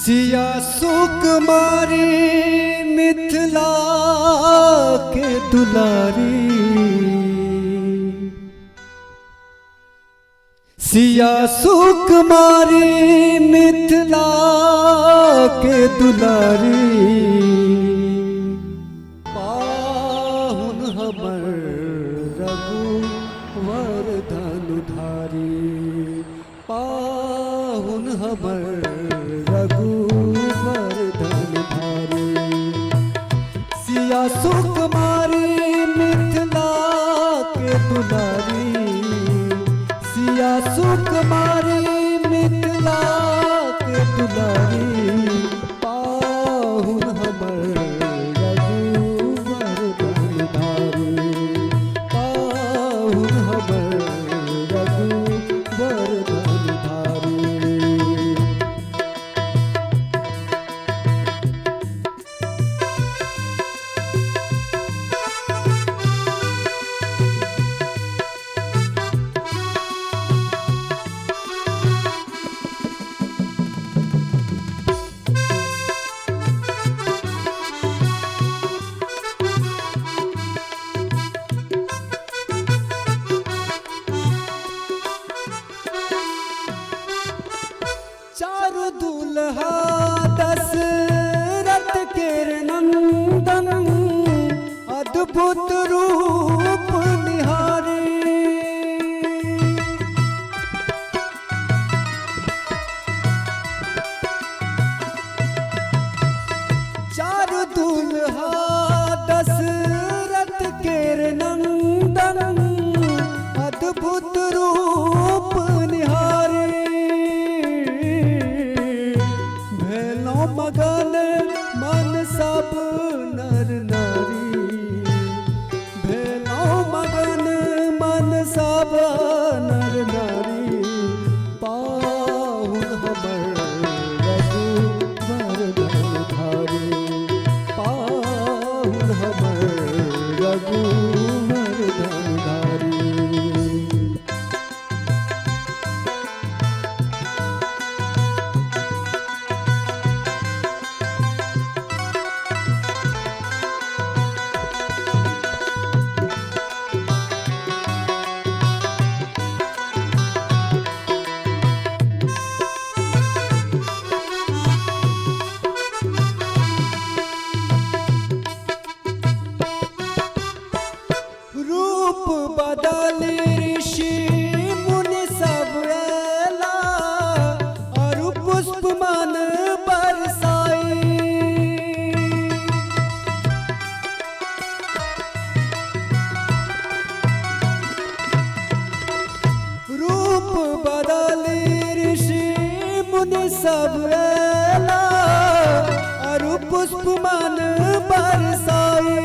सिया सुकुमारी मिथिला के दुलारी, सिया सुकुमारी मिथिला के दुलारी, पाहुन हमर रघुवर धनुधारी, पाहुन हमर रघुवर धनुधारी। सिया सुकुमारी मिथिला के दुलारी, सिया सुकुमारी मिथिला के दुलारी, पाहुन हमर रघुवर धनुधारी, पाहुन हमर रघुवर धनुधारी। चारु दुल्हा दशरथ के नंदन, अद्भुत रूप निहारी, चारु दुल्हा दशरथ के नंदन, अद्भुत रूप निहारी, मगन मन सब नर नारी, भेलो मगन मन सब नर नारी, पाहुन हमर रघुवर धनुधारी, पाहुन हमर रघुवर धनुधारी। बदल ऋषि मुनि सब एला, और पुष्प मन बरसाई, रूप बदल ऋषि मुनि सब एला, और पुष्प मन बरसाई,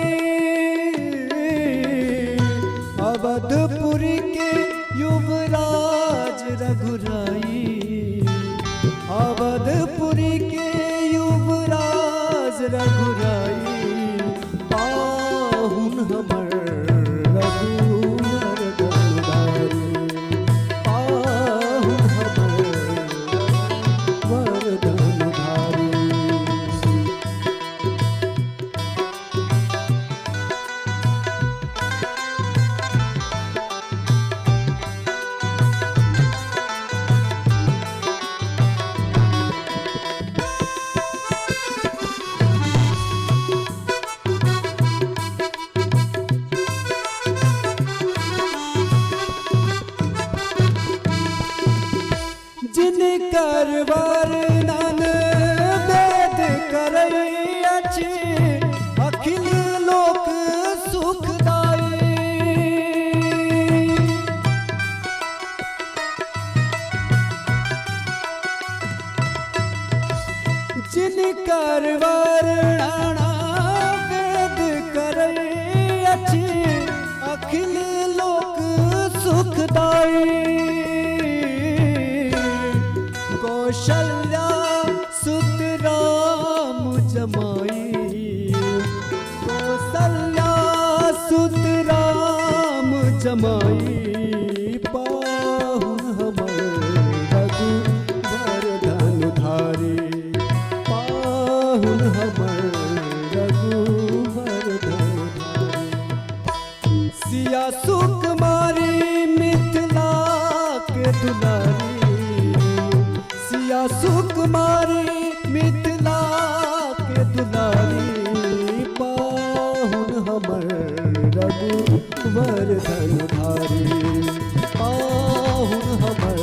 अवधपुरी के युवराज रघुराई, अवधपुरी के युवराज रघुराई, पाहुन हमर रघुवर धनुधारी, पाहुन हमर रघुवर धनुधारी। जिनकर वर्णन वेद करई अछि, अखिल लोक सुखदाई, जिनकर वर्णन वेद करई अछि, अखिल लोक सुखदाई, कौशल्या सुत राम जमाई, कौशल्या सुत राम जमाई, पाहुन हमर रघुवर धनुधारी, वरधन धारी पाहुन हमर